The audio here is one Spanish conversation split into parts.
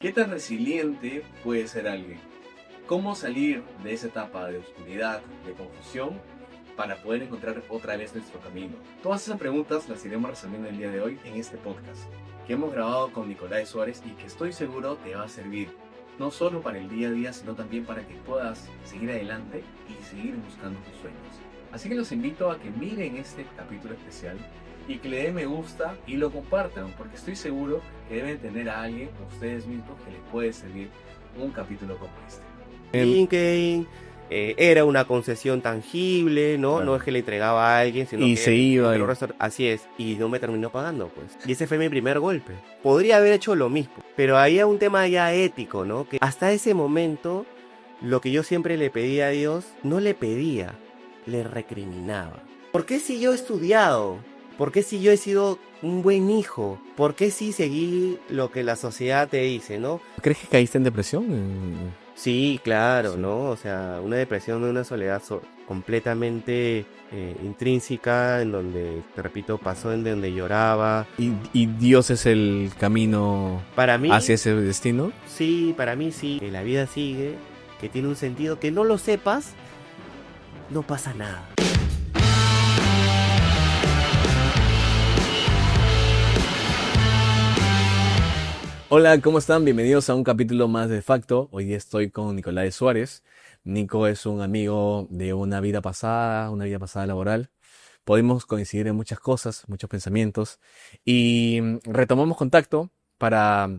¿Qué tan resiliente puede ser alguien? ¿Cómo salir de esa etapa de oscuridad, de confusión, para poder encontrar otra vez nuestro camino? Todas esas preguntas las iremos resolviendo el día de hoy en este podcast, que hemos grabado con Nicolás Suárez y que estoy seguro te va a servir, no solo para el día a día, sino también para que puedas seguir adelante y seguir buscando tus sueños. Así que los invito a que miren este capítulo especial y que le den me gusta y lo compartan, porque estoy seguro que deben tener a alguien, ustedes mismos, que les puede servir un capítulo como este. LinkedIn, era una concesión tangible, ¿no? Claro. No es que le entregaba a alguien, sino Y que se iba. pero así es, y no me terminó pagando, pues. Y ese fue mi primer golpe. Podría haber hecho lo mismo, pero había un tema ya ético, ¿no? Que hasta ese momento, lo que yo siempre le pedía a Dios, no le pedía, le recriminaba. ¿Por qué si yo he estudiado? ¿Por qué si yo he sido un buen hijo? ¿Por qué si seguí lo que la sociedad te dice, ¿no? ¿Crees que caíste en depresión? Sí, claro, Sí. ¿no? O sea, una depresión de una soledad completamente intrínseca, en donde, te repito, pasó en donde lloraba. ¿Y Dios es el camino Para mí, hacia ese destino? sí, para mí sí, que la vida sigue, que tiene un sentido, que no lo sepas, no pasa nada. Hola, ¿cómo están? Bienvenidos a un capítulo más de Facto. Hoy estoy con Nicolás Suárez. Nico es un amigo de una vida pasada laboral. Podemos coincidir en muchas cosas, muchos pensamientos. Y retomamos contacto para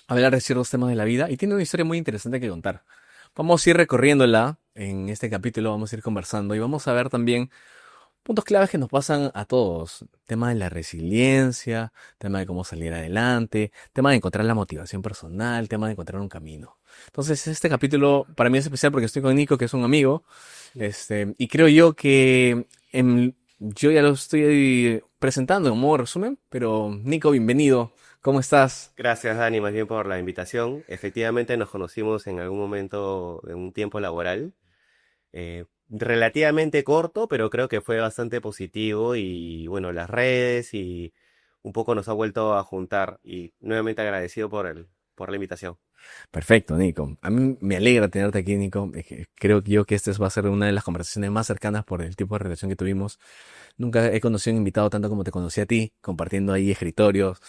hablar de ciertos temas de la vida. Y tiene una historia muy interesante que contar. Vamos a ir recorriéndola en este capítulo, vamos a ir conversando y vamos a ver también puntos claves que nos pasan a todos. Tema de la resiliencia, tema de cómo salir adelante, tema de encontrar la motivación personal, tema de encontrar un camino. Entonces, este capítulo para mí es especial porque estoy con Nico, que es un amigo, y creo yo que yo ya lo estoy presentando en modo resumen, pero Nico, bienvenido. ¿Cómo estás? Gracias, Dani, más bien por la invitación. Efectivamente, nos conocimos en algún momento de un tiempo laboral. Relativamente corto, pero creo que fue bastante positivo y bueno, las redes y un poco nos ha vuelto a juntar y nuevamente agradecido por la invitación. Perfecto, Nico. A mí me alegra tenerte aquí, Nico. Es que creo yo que esta va a ser una de las conversaciones más cercanas por el tipo de relación que tuvimos. Nunca he conocido a un invitado tanto como te conocí a ti, compartiendo ahí escritorios,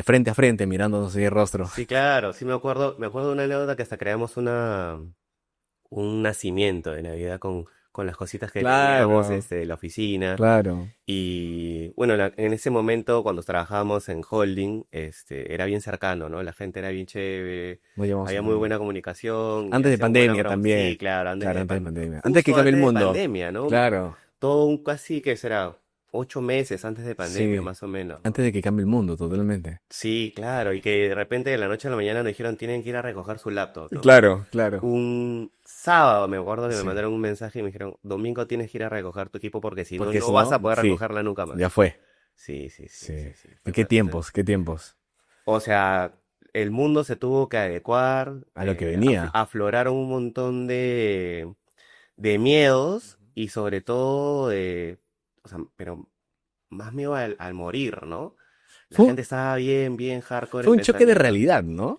frente a frente, mirándonos ahí el rostro. Sí, claro, sí me acuerdo de una anécdota que hasta creamos un nacimiento de Navidad con las cositas que teníamos Claro, de la oficina. claro. Y bueno, en ese momento cuando trabajábamos en holding, era bien cercano, ¿no? La gente era bien chévere, Nos llevamos había muy muy bien. buena comunicación y Antes de hacíamos buena pandemia broma. Sí, también. claro, Claro, antes de pandemia. Antes que justo cambie el antes de mundo. pandemia, ¿no? Claro. Todo un casi, ¿qué será? 8 meses antes de pandemia, Sí. más o menos, ¿no? Antes de que cambie el mundo, totalmente. Sí, claro, y que de repente de la noche a la mañana nos dijeron tienen que ir a recoger su laptop, ¿no? Claro, claro. Un sábado me acuerdo que me Sí. mandaron un mensaje y me dijeron, domingo tienes que ir a recoger tu equipo porque si no, Porque no si vas no, a poder sí, recogerla nunca ya más. fue. Sí, sí, sí, Sí. sí, sí. ¿Y qué tiempos? ¿Qué tiempos? O sea, el mundo se tuvo que adecuar, A lo que venía. afloraron un montón de miedos y sobre todo o sea, pero más miedo al morir, ¿no? La Fue, gente estaba bien, bien hardcore fue en un choque de pensamiento. realidad, ¿no?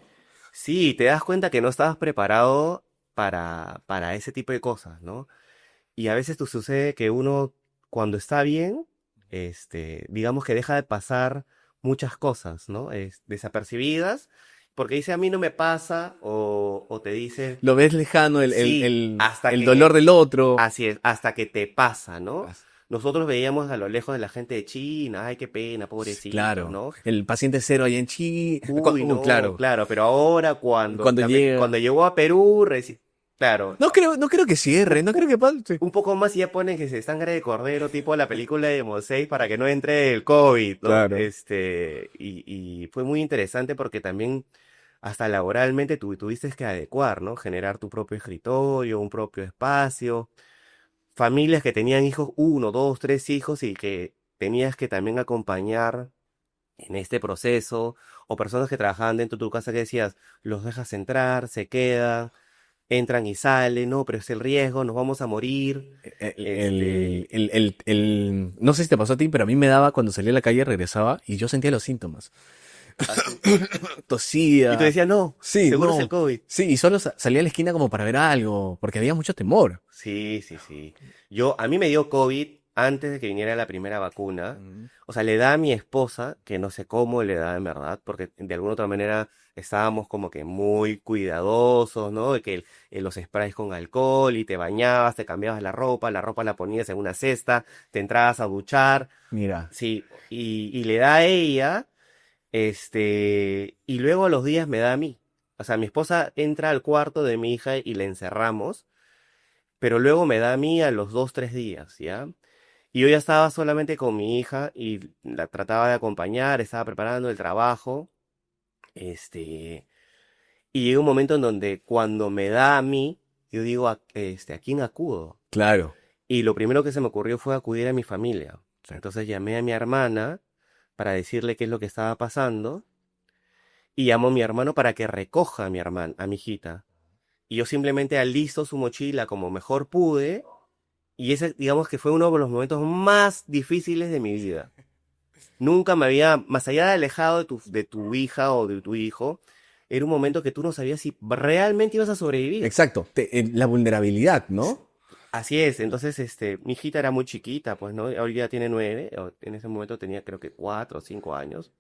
Sí, te das cuenta que no estabas preparado para ese tipo de cosas, ¿no? Y a veces sucede que uno, cuando está bien, digamos que deja de pasar muchas cosas, ¿no? Desapercibidas, porque dice a mí no me pasa, o te dice, Lo ves lejano, sí, el dolor del otro. así es, hasta que te pasa, ¿no? As- Nosotros veíamos a lo lejos de la gente de China, ay, qué pena, Sí, pobrecitos, claro. ¿no? El paciente cero ahí en Chile. Uy, no, Claro. claro, pero ahora Cuando llega. cuando llegó a Perú, claro, No creo que cierre, un, no creo que pase. un poco más y ya ponen que se sangre de cordero, tipo la película de Mosey, para que no entre el COVID, ¿no? Claro. Y fue muy interesante porque también hasta laboralmente tuviste que adecuar, ¿no? Generar tu propio escritorio, un propio espacio, familias que tenían hijos, uno, dos, tres hijos y que tenías que también acompañar en este proceso, o personas que trabajaban dentro de tu casa que decías, los dejas entrar, se quedan, entran y salen, no, pero es el riesgo, nos vamos a morir, No sé si te pasó a ti, pero a mí me daba cuando salía a la calle, regresaba y yo sentía los síntomas. Así. tosía. Y tú decías, no, Sí, seguro es no. el COVID. Sí, y solo salía a la esquina como para ver algo, porque había mucho temor. Sí, sí, sí. A mí me dio COVID antes de que viniera la primera vacuna. Mm. O sea, le da a mi esposa, que no sé cómo le da en verdad, porque de alguna otra manera estábamos como que muy cuidadosos, ¿no? De que los sprays con alcohol y te bañabas, te cambiabas la ropa la ponías en una cesta, te entrabas a duchar, Mira, sí, y le da a ella, y luego a los días me da a mí. O sea, mi esposa entra al cuarto de mi hija y la encerramos, pero luego me da a mí a los 2, 3 días, ¿ya? Y yo ya estaba solamente con mi hija y la trataba de acompañar, estaba preparando el trabajo, este, y llega un momento en donde cuando me da a mí, yo digo, ¿a quién acudo? claro. Y lo primero que se me ocurrió fue acudir a mi familia. Sí. Entonces llamé a mi hermana para decirle qué es lo que estaba pasando y llamó a mi hermano para que recoja a mi hermana, a mi hijita. Y yo simplemente alisto su mochila como mejor pude. Y ese, digamos que fue uno de los momentos más difíciles de mi vida. Nunca me había, más allá de alejado de tu hija o de tu hijo, era un momento que tú no sabías si realmente ibas a sobrevivir. Exacto. La vulnerabilidad, ¿no? Así es, entonces, mi hijita era muy chiquita, pues, ¿no? Ahorita ya tiene 9, en ese momento tenía creo que 4 o 5 años.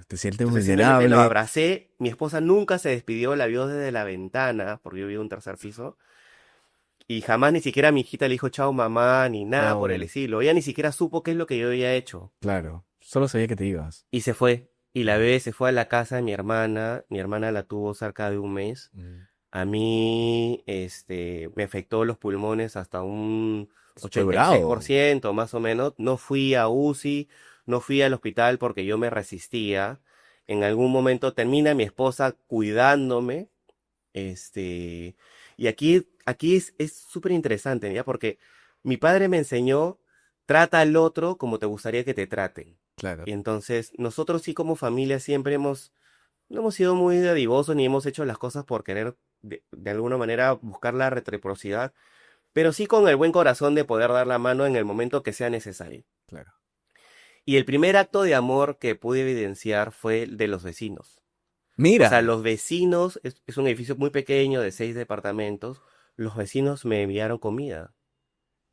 Te sientes Entonces simplemente lo vulnerable. abracé, mi esposa nunca se despidió, la vio desde la ventana, porque yo vivo en un tercer piso. Y jamás ni siquiera a mi hijita le dijo chao mamá, ni nada por el Oh, estilo. Ella ni siquiera supo qué es lo que yo había hecho. claro. Solo sabía que te ibas. Y se fue. Y la Mm. bebé se fue a la casa de mi hermana. Mi hermana la tuvo cerca de un mes. Mm. A mí, me afectó los pulmones hasta un Fue bravo. 86% más o menos. No fui a UCI, no fui al hospital porque yo me resistía. En algún momento termina mi esposa cuidándome. Y aquí es súper interesante, ¿ya? Porque mi padre me enseñó, trata al otro como te gustaría que te traten. Claro. Y entonces, nosotros sí como familia siempre no hemos sido muy dadivosos ni hemos hecho las cosas por querer de alguna manera buscar la reciprocidad, pero sí con el buen corazón de poder dar la mano en el momento que sea necesario. Claro. Y el primer acto de amor que pude evidenciar fue el de los vecinos. O sea, Mira. los vecinos, es un edificio muy pequeño de 6 departamentos, los vecinos me enviaron comida,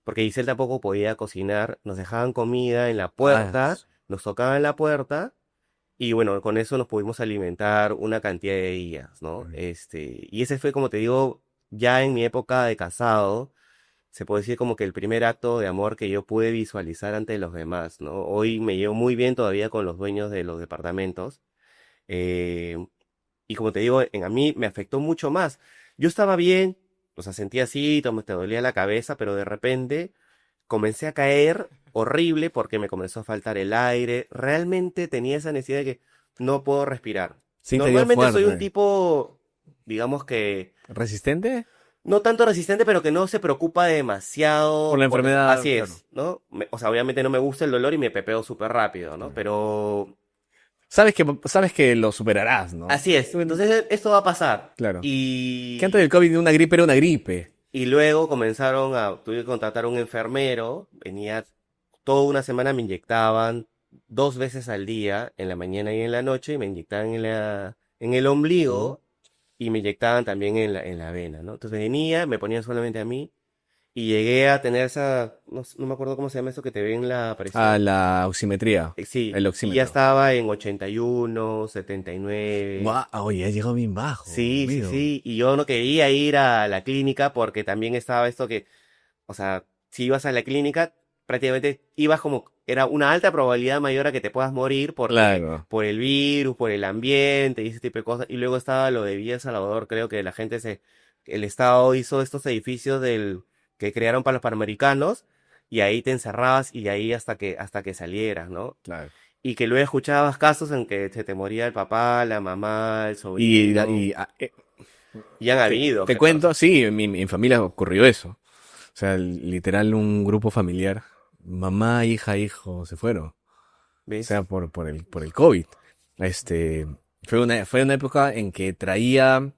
porque Giselle tampoco podía cocinar, nos dejaban comida en la Ah, puerta, nos tocaban la puerta, y bueno, con eso nos pudimos alimentar una cantidad de días, ¿no? mm, Y ese fue, como te digo, ya en mi época de casado, se puede decir como que el primer acto de amor que yo pude visualizar ante los demás, ¿no? Hoy me llevo muy bien todavía con los dueños de los departamentos. eh, y como te digo, a mí me afectó mucho más. Yo estaba bien, o sea, sentía así, te dolía la cabeza, pero de repente comencé a caer horrible porque me comenzó a faltar el aire. Realmente tenía esa necesidad de que no puedo respirar. sí te dio Normalmente soy un fuerte. tipo, digamos que, ¿Resistente? no tanto resistente, pero que no se preocupa Por demasiado la por... enfermedad, Así claro. es, ¿no? O sea, obviamente no me gusta el dolor y me pepeo súper rápido, ¿no? Claro. Pero Sabes que lo superarás, ¿no? así es. Bueno, Entonces esto va a pasar. claro. Que antes Y del COVID una gripe era una gripe. Y luego tuve que contratar a un enfermero, venía toda una semana, me inyectaban 2 veces al día, en la mañana y en la noche, y me inyectaban en el Mm. ombligo y me inyectaban también en la vena, ¿no? Entonces venía, me ponían solamente a mí y llegué a tener no me acuerdo cómo se llama eso que te ven la A presión. la oximetría, Sí, el y ya oxímetro. estaba en 81, 79. Guau, oye, ha llegado bien bajo, Sí, sí, amigo. sí, y yo no quería ir a la clínica porque también estaba esto que, o sea, si ibas a la clínica, prácticamente ibas como, era una alta probabilidad mayor a que te puedas morir porque Claro. por el virus, por el ambiente y ese tipo de cosas. Y luego estaba lo de Villa El Salvador, creo que el Estado hizo estos edificios que crearon para los panamericanos y ahí te encerrabas y ahí hasta que salieras, ¿no? Claro. Y que luego escuchabas casos en que se te moría el papá, la mamá, el Y, sobrino. Y han habido te casos. cuento, sí, en mi familia ocurrió eso. O sea, literal, un grupo familiar, mamá, hija, hijo, se fueron. O ¿Ves? sea, por el COVID. Este, fue una época en que traía,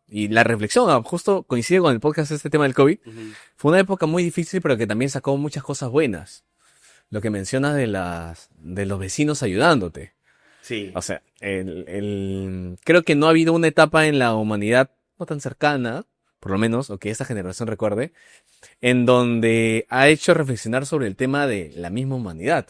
y la reflexión, justo coincide con el podcast este tema del COVID, Ujú. fue una época muy difícil, pero que también sacó muchas cosas buenas. Lo que mencionas de los vecinos ayudándote. Sí. O sea, creo que no ha habido una etapa en la humanidad no tan cercana, por lo menos, o que esta generación recuerde, en donde ha hecho reflexionar sobre el tema de la misma humanidad.